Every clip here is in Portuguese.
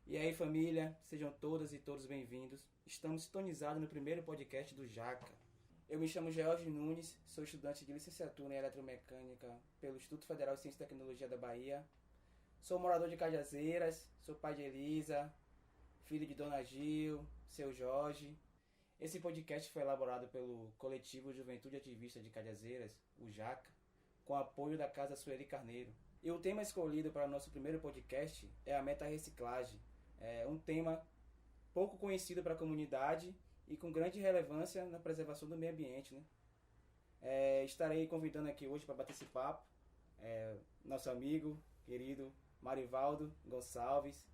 E aí, família, sejam todas e todos bem-vindos. Estamos sintonizados no primeiro podcast do Jaca. Eu me chamo George Nunes, sou estudante de licenciatura em Eletromecânica pelo Instituto Federal de Ciência e Tecnologia da Bahia. Sou morador de Cajazeiras, sou pai de Elisa, filho de Dona Gil, seu Jorge. Esse podcast foi elaborado pelo coletivo Juventude Ativista de Cajazeiras, o Jaca, com apoio da Casa Sueli Carneiro. E o tema escolhido para o nosso primeiro podcast é a meta-reciclagem. É um tema pouco conhecido para a comunidade e com grande relevância na preservação do meio ambiente, né? Estarei convidando aqui hoje para bater esse papo nosso amigo, querido Marivaldo Gonçalves.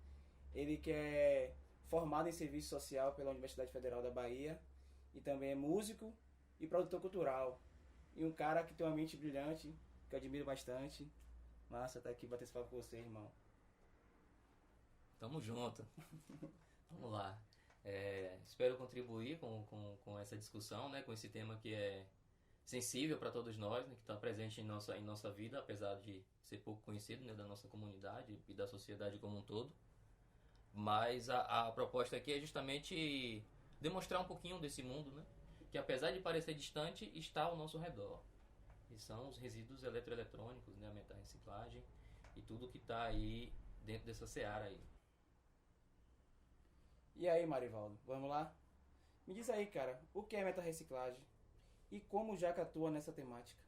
Ele que é formado em Serviço Social pela Universidade Federal da Bahia e também é músico e produtor cultural. E um cara que tem uma mente brilhante, que eu admiro bastante. Massa estar aqui bater esse papo com você, irmão. Tamo junto. Vamos lá. Espero contribuir com essa discussão, né, com esse tema que é sensível para todos nós, né, que está presente em nossa vida, apesar de ser pouco conhecido, né, da nossa comunidade e da sociedade como um todo. Mas a proposta aqui é justamente demonstrar um pouquinho desse mundo, né, que apesar de parecer distante, está ao nosso redor. E são os resíduos eletroeletrônicos, né, a meta-reciclagem e tudo que está aí dentro dessa seara aí. E aí, Marivaldo, vamos lá? Me diz aí, cara, o que é meta-reciclagem e como o Jaca atua nessa temática?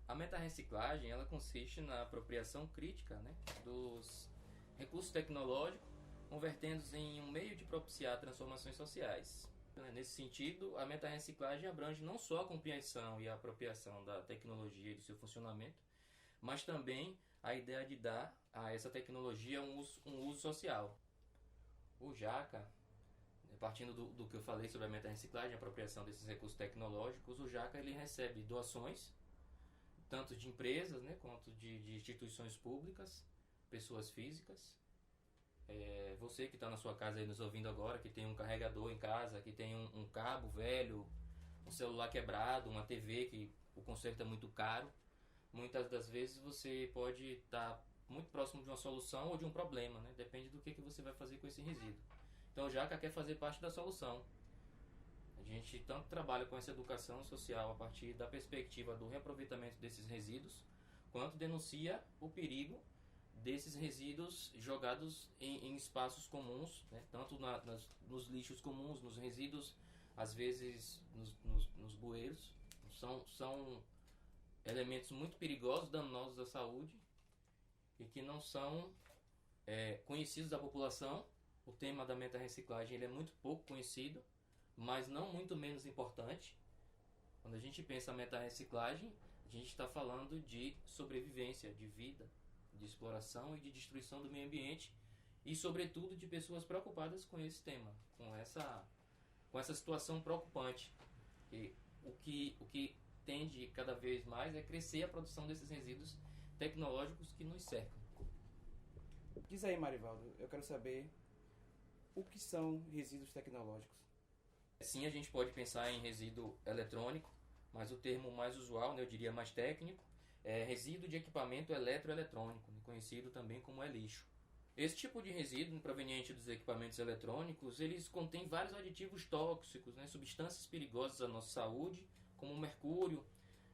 A meta-reciclagem, ela consiste na apropriação crítica, né, dos recursos tecnológicos, convertendo-os em um meio de propiciar transformações sociais. Nesse sentido, a meta-reciclagem abrange não só a compreensão e a apropriação da tecnologia e do seu funcionamento, mas também a ideia de dar a essa tecnologia um uso social. O Jaca, partindo do que eu falei sobre a meta-reciclagem, a apropriação desses recursos tecnológicos, o Jaca ele recebe doações, tanto de empresas, né, quanto de instituições públicas, pessoas físicas. Você que está na sua casa aí nos ouvindo agora, que tem um carregador em casa, que tem um cabo velho, um celular quebrado, uma TV que o conserto é muito caro, muitas das vezes você pode estar muito próximo de uma solução ou de um problema, né? Depende do que você vai fazer com esse resíduo. Então o Jaca quer fazer parte da solução. A gente tanto trabalha com essa educação social a partir da perspectiva do reaproveitamento desses resíduos, quanto denuncia o perigo desses resíduos jogados em espaços comuns, né? Tanto nos lixos comuns, nos resíduos, às vezes nos bueiros. São elementos muito perigosos, danosos à saúde e que não são conhecidos da população. O tema da meta-reciclagem ele é muito pouco conhecido, mas não muito menos importante. Quando a gente pensa em meta-reciclagem, a gente está falando de sobrevivência, de vida, de exploração e de destruição do meio ambiente e, sobretudo, de pessoas preocupadas com esse tema, com essa situação preocupante. E o que tende cada vez mais é crescer a produção desses resíduos tecnológicos que nos cercam. Diz aí, Marivaldo, eu quero saber o que são resíduos tecnológicos. Sim, a gente pode pensar em resíduo eletrônico, mas o termo mais usual, né, eu diria mais técnico, é resíduo de equipamento eletroeletrônico, conhecido também como lixo. Esse tipo de resíduo proveniente dos equipamentos eletrônicos, eles contêm vários aditivos tóxicos, né, substâncias perigosas à nossa saúde, como o mercúrio,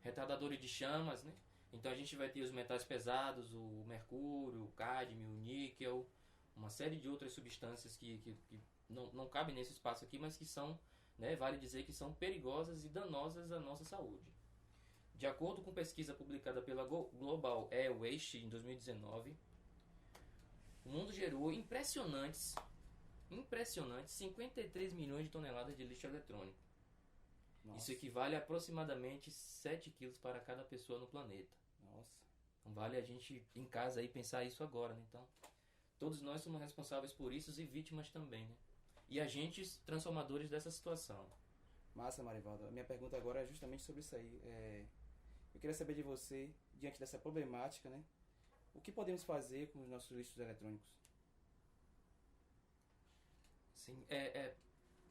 retardadores de chamas, né? Então a gente vai ter os metais pesados, o mercúrio, o cádmio, o níquel, uma série de outras substâncias que não cabem nesse espaço aqui, mas que são, né, vale dizer que são perigosas e danosas à nossa saúde. De acordo com pesquisa publicada pela Global Air Waste em 2019, o mundo gerou impressionantes 53 milhões de toneladas de lixo eletrônico. Nossa. Isso equivale a aproximadamente 7 quilos para cada pessoa no planeta. Nossa. Então vale a gente em casa aí pensar isso agora, né? Então, todos nós somos responsáveis por isso e vítimas também, né? E agentes transformadores dessa situação. Massa, Marivaldo. A minha pergunta agora é justamente sobre isso aí. Eu queria saber de você, diante dessa problemática, né? O que podemos fazer com os nossos lixos eletrônicos? Sim, é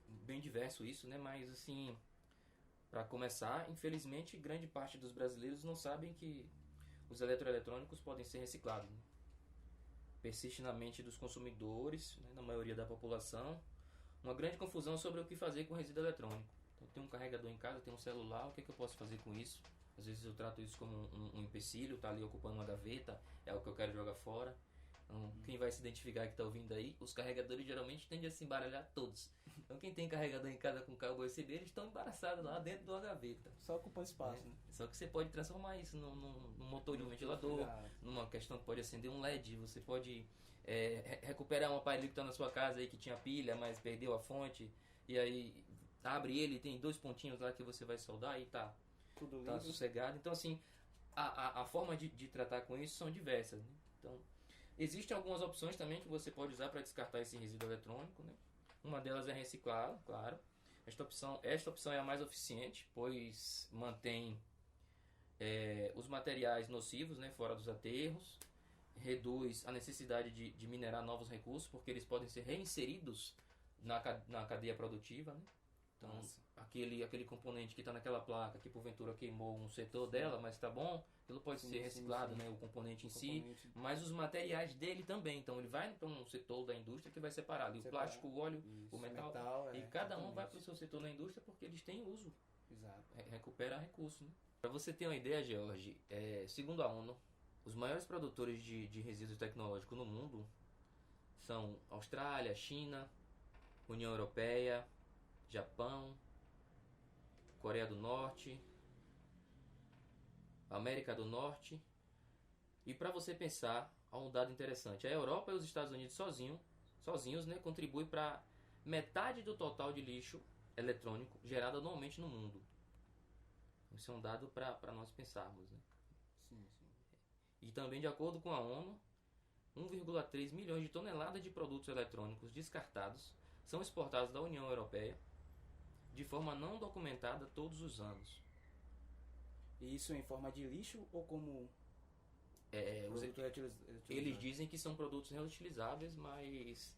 bem diverso isso, né? Mas, assim, para começar, infelizmente, grande parte dos brasileiros não sabem que os eletroeletrônicos podem ser reciclados, né? Persiste na mente dos consumidores, né, na maioria da população, uma grande confusão sobre o que fazer com resíduo eletrônico. Então, eu tenho um carregador em casa, tenho um celular, o que, é que eu posso fazer com isso? Às vezes eu trato isso como um empecilho, está ali ocupando uma gaveta, é o que eu quero jogar fora. Então, quem vai se identificar que está ouvindo aí, os carregadores geralmente tendem a se embaralhar todos. Então quem tem carregador em casa com cabo USB, eles estão embaraçados lá dentro de uma gaveta. Só ocupando espaço, né? Só que você pode transformar isso num motor de um ventilador, numa questão que pode acender um LED, você pode recuperar um aparelho que está na sua casa aí que tinha pilha, mas perdeu a fonte, e aí abre ele, tem 2 pontinhos lá que você vai soldar e tá sossegado. Então assim, a forma de tratar com isso são diversas, né? Então, existem algumas opções também que você pode usar para descartar esse resíduo eletrônico, né? Uma delas é reciclá-lo, claro. Esta opção é a mais eficiente, pois mantém os materiais nocivos, né, fora dos aterros, reduz a necessidade de minerar novos recursos, porque eles podem ser reinseridos na cadeia produtiva, né? Então, aquele componente que está naquela placa, que porventura queimou um setor dela, mas está bom, aquilo pode ser reciclado, né, o componente em si, mas os materiais dele também. Então, ele vai para um setor da indústria que vai separar ali o plástico, o óleo, o metal e cada um vai para o seu setor na indústria porque eles têm uso. Exato. Recupera recurso, né? Para você ter uma ideia, George, segundo a ONU, os maiores produtores de resíduos tecnológicos no mundo são Austrália, China, União Europeia, Japão, Coreia do Norte, América do Norte. E para você pensar, há um dado interessante: a Europa e os Estados Unidos sozinhos, né, contribuem para metade do total de lixo eletrônico gerado anualmente no mundo. Isso é um dado para nós pensarmos, né? Sim. E também, de acordo com a ONU, 1,3 milhões de toneladas de produtos eletrônicos descartados são exportados da União Europeia de forma não documentada todos os anos. E isso em forma de lixo ou como eles dizem que são produtos reutilizáveis, mas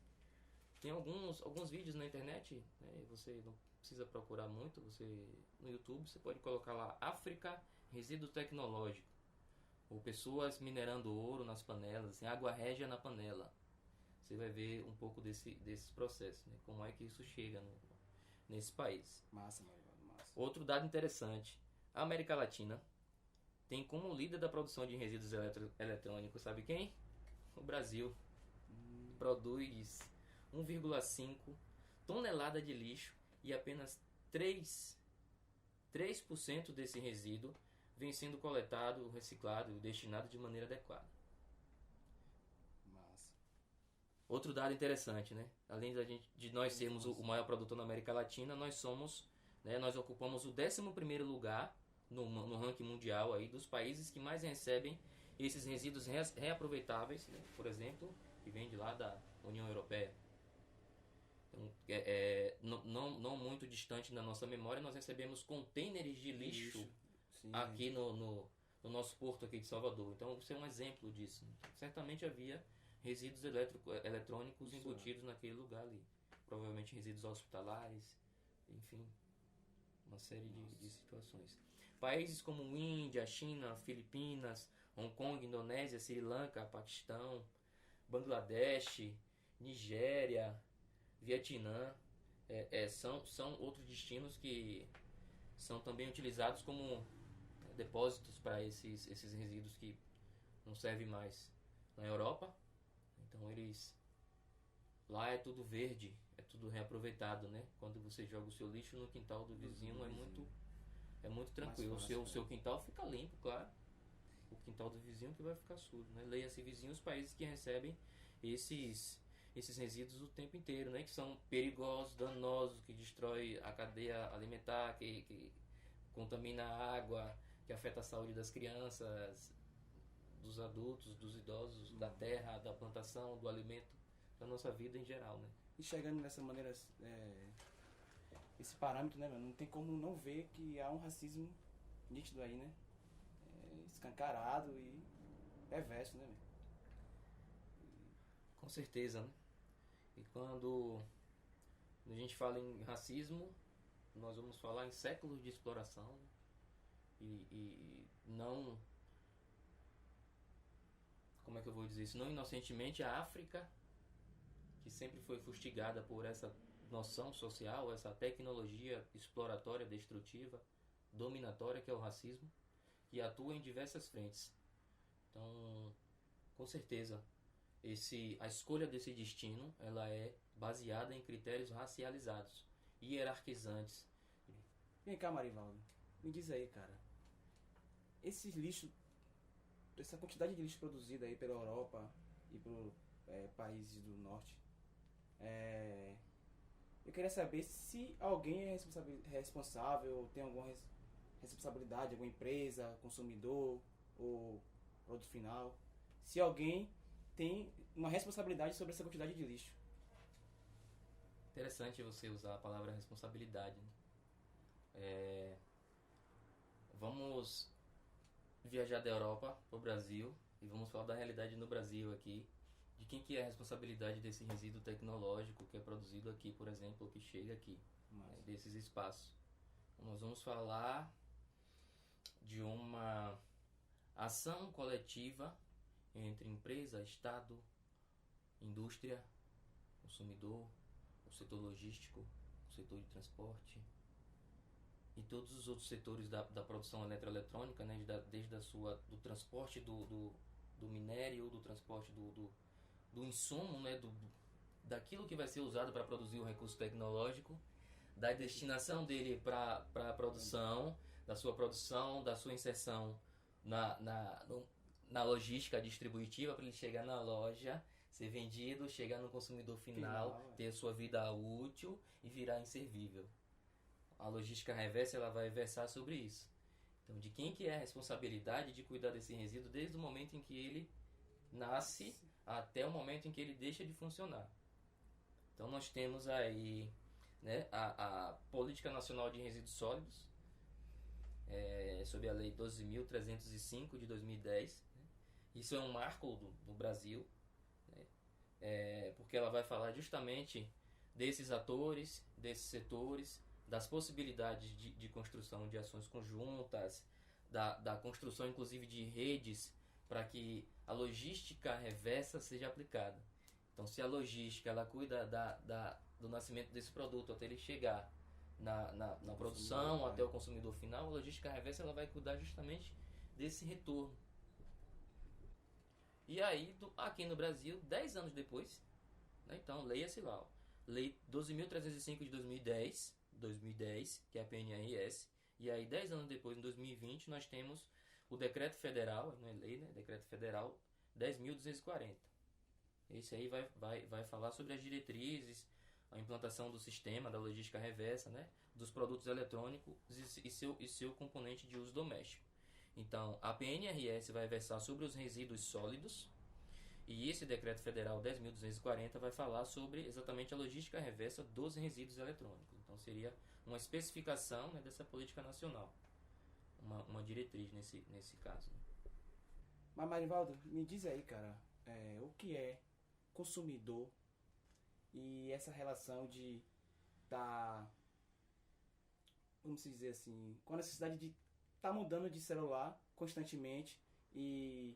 tem alguns vídeos na internet, né? Você não precisa procurar muito, no YouTube você pode colocar lá África resíduo tecnológico, ou pessoas minerando ouro nas panelas, assim, água régia na panela. Você vai ver um pouco desses processos, né? Como é que isso chega nesse país. Massa. Outro dado interessante: a América Latina tem como líder da produção de resíduos eletrônicos, sabe quem? O Brasil. Produz 1,5 tonelada de lixo e apenas 3% desse resíduo vem sendo coletado, reciclado e destinado de maneira adequada. Massa. Outro dado interessante, né? Além de nós sermos o maior produtor na América Latina, nós ocupamos o 11º lugar no ranking mundial aí dos países que mais recebem esses resíduos reaproveitáveis, né? Por exemplo, que vem de lá da União Europeia. Então, não muito distante da nossa memória, nós recebemos contêineres de lixo aqui no nosso porto aqui de Salvador. Então, isso é um exemplo disso. Certamente havia resíduos eletrônicos embutidos naquele lugar ali. Provavelmente resíduos hospitalares, enfim, uma série de situações. Países como Índia, China, Filipinas, Hong Kong, Indonésia, Sri Lanka, Paquistão, Bangladesh, Nigéria, Vietnã, são outros destinos que são também utilizados como depósitos para esses resíduos que não servem mais. Na Europa, então lá é tudo verde, é tudo reaproveitado, né? Quando você joga o seu lixo no quintal do vizinho é muito tranquilo. O seu quintal fica limpo, claro. O quintal do vizinho que vai ficar sujo, né? Leia-se vizinho os países que recebem esses resíduos o tempo inteiro, né? Que são perigosos, danosos, que destrói a cadeia alimentar, que contamina a água, que afeta a saúde das crianças, dos adultos, dos idosos, da terra, da plantação, do alimento, da nossa vida em geral, né? E chegando dessa maneira, esse parâmetro, né, mano? Não tem como não ver que há um racismo nítido aí, né? Escancarado e perverso, né, velho? Com certeza, né? E quando a gente fala em racismo, nós vamos falar em séculos de exploração, né? E dizer isso, não inocentemente, a África, que sempre foi fustigada por essa noção social, essa tecnologia exploratória, destrutiva, dominatória, que é o racismo, que atua em diversas frentes. Então, com certeza, a escolha desse destino, ela é baseada em critérios racializados, hierarquizantes. Vem cá, Marivaldo. Me diz aí, cara. Esses lixos, essa quantidade de lixo produzida aí pela Europa e por países do norte, eu queria saber se alguém é responsável, tem alguma responsabilidade, alguma empresa, consumidor ou produto final, se alguém tem uma responsabilidade sobre essa quantidade de lixo. Interessante você usar a palavra responsabilidade, né? Vamos viajar da Europa para o Brasil e vamos falar da realidade no Brasil aqui, de quem que é a responsabilidade desse resíduo tecnológico que é produzido aqui, por exemplo, que chega aqui, desses espaços. Nós vamos falar de uma ação coletiva entre empresa, Estado, indústria, consumidor, o setor logístico, o setor de transporte e todos os outros setores da produção eletroeletrônica, né, desde do transporte do minério, do transporte do insumo, né, daquilo que vai ser usado para produzir o recurso tecnológico, da destinação dele para a produção, da sua inserção na logística distributiva para ele chegar na loja, ser vendido, chegar no consumidor final, ter a sua vida útil e virar inservível. A logística reversa, ela vai versar sobre isso. Então, de quem que é a responsabilidade de cuidar desse resíduo desde o momento em que ele nasce até o momento em que ele deixa de funcionar. Então, nós temos aí, né, a Política Nacional de Resíduos Sólidos, sob a Lei 12.305 de 2010. Né? Isso é um marco do Brasil, né? Porque ela vai falar justamente desses atores, desses setores, das possibilidades de construção de ações conjuntas, da construção inclusive de redes para que a logística reversa seja aplicada. Então, se a logística ela cuida do nascimento desse produto até ele chegar na produção, até o consumidor final, a logística reversa ela vai cuidar justamente desse retorno. E aí, aqui no Brasil, 10 anos depois, né, então, leia-se lá, Lei 12.305 de 2010, que é a PNRS, e aí 10 anos depois, em 2020, nós temos o Decreto Federal, não é lei, né? Decreto Federal 10.240. Esse aí vai falar sobre as diretrizes, a implantação do sistema, da logística reversa, né? Dos produtos eletrônicos e seu componente de uso doméstico. Então, a PNRS vai versar sobre os resíduos sólidos, e esse Decreto Federal 10.240 vai falar sobre exatamente a logística reversa dos resíduos eletrônicos. Então, seria uma especificação, né, dessa política nacional, uma diretriz nesse caso. Mas, Marivaldo, me diz aí, cara, o que é consumidor e essa relação de vamos dizer assim, com a necessidade de estar mudando de celular constantemente, e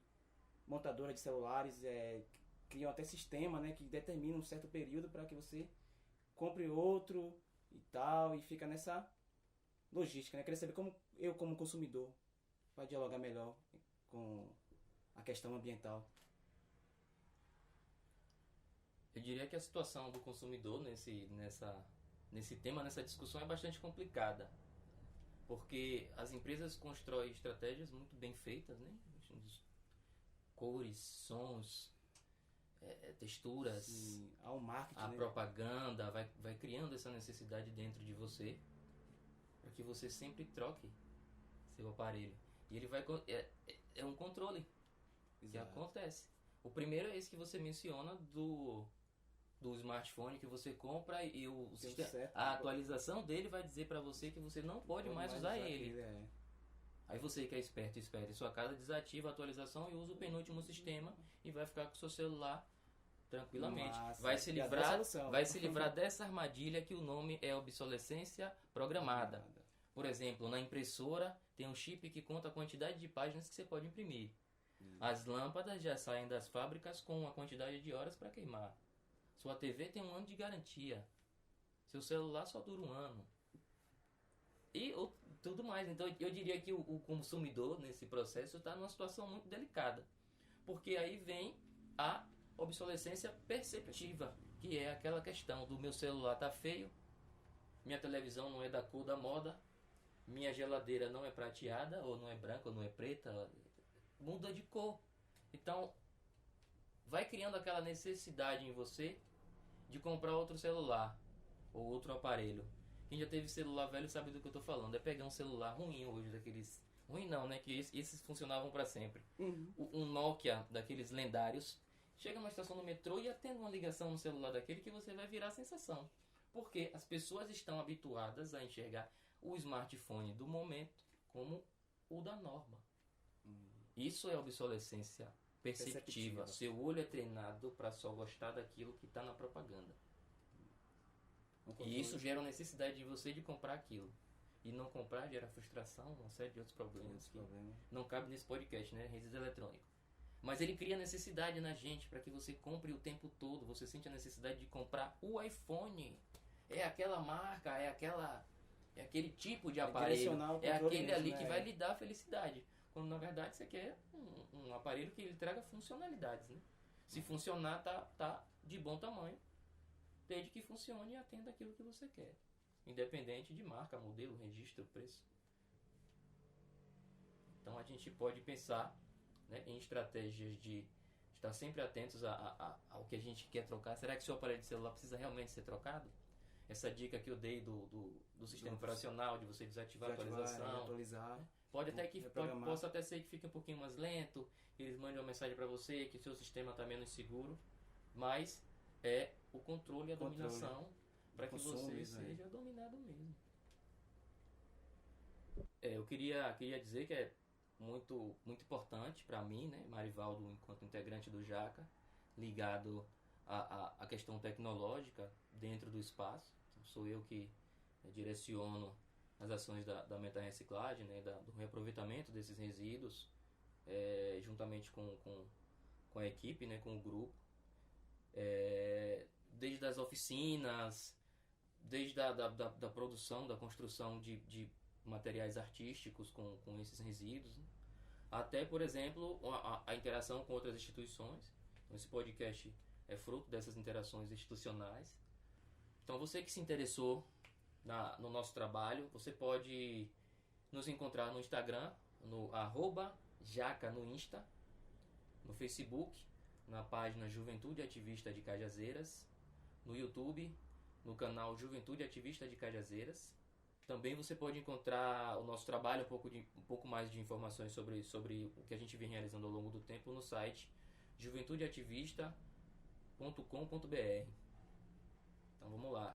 montadoras de celulares criam até sistema, né, que determina um certo período para que você compre outro e tal, e fica nessa logística, né? Queria saber como eu, como consumidor, vai dialogar melhor com a questão ambiental. Eu diria que a situação do consumidor nesse tema, nessa discussão é bastante complicada, porque as empresas constroem estratégias muito bem feitas, né? Cores, sons, texturas, sim, ao marketing, a né? propaganda vai criando essa necessidade dentro de você para que você sempre troque seu aparelho. E ele é um controle. Exato. Que acontece. O primeiro é esse que você menciona do smartphone que você compra, e a atualização dele vai dizer para você que você não pode mais usar ele. Aí você que é esperto, espera em sua casa, desativa a atualização e usa o penúltimo sistema e vai ficar com o seu celular tranquilamente. Nossa, vai se livrar dessa armadilha que o nome é obsolescência programada. Por exemplo, na impressora tem um chip que conta a quantidade de páginas que você pode imprimir. As lâmpadas já saem das fábricas com uma quantidade de horas para queimar. Sua TV tem 1 ano de garantia. Seu celular só dura 1 ano. E tudo mais. Então eu diria que o consumidor nesse processo está numa situação muito delicada. Porque aí vem a obsolescência perceptiva, que é aquela questão do meu celular tá feio, minha televisão não é da cor da moda, minha geladeira não é prateada, ou não é branca, ou não é preta, muda de cor. Então vai criando aquela necessidade em você de comprar outro celular ou outro aparelho. Quem já teve celular velho sabe do que eu tô falando. É pegar um celular ruim hoje, daqueles... Ruim não, né? Que esses funcionavam para sempre. Um Nokia, daqueles lendários. Chega numa estação do metrô e atende uma ligação no celular daquele que você vai virar a sensação. Porque as pessoas estão habituadas a enxergar o smartphone do momento como o da norma. Isso é obsolescência perceptiva. Seu olho é treinado para só gostar daquilo que está na propaganda. E isso gera a necessidade de você de comprar aquilo. E não comprar gera frustração, uma série de outros problemas que não cabe nesse podcast, né? Resíduo eletrônico. Mas ele cria necessidade na gente para que você compre o tempo todo. Você sente a necessidade de comprar o iPhone. É aquela marca, é aquele tipo de aparelho. É aquele ali que vai lhe dar a felicidade. Quando na verdade você quer um aparelho que ele traga funcionalidades, né? Se funcionar, tá de bom tamanho. Desde que funcione e atenda aquilo que você quer. Independente de marca, modelo, registro, preço. Então a gente pode pensar, né, em estratégias de estar sempre atentos ao que a gente quer trocar. Será que seu aparelho de celular precisa realmente ser trocado? Essa dica que eu dei do sistema operacional, de você desativar a atualização. Atualizar. Pode até que possa até ser que fique um pouquinho mais lento, eles mandem uma mensagem para você que o seu sistema está menos seguro, mas é o controle e a dominação para que você seja dominado mesmo. Eu queria dizer que é muito importante para mim, né, Marivaldo, enquanto integrante do JACA, ligado à questão tecnológica dentro do espaço. Então, sou eu que direciono as ações da meta-reciclagem, né, do reaproveitamento desses resíduos, juntamente com a equipe, né, com o grupo. Desde as oficinas, desde da produção, da construção de materiais artísticos com esses resíduos, né? Até, por exemplo, a interação com outras instituições. Então, esse podcast é fruto dessas interações institucionais. Então, você que se interessou no nosso trabalho, você pode nos encontrar no Instagram, no @jaca no Insta, no Facebook, na página Juventude Ativista de Cajazeiras, no YouTube, no canal Juventude Ativista de Cajazeiras. Também você pode encontrar o nosso trabalho, um pouco mais de informações sobre o que a gente vem realizando ao longo do tempo no site juventudeativista.com.br. Então vamos lá.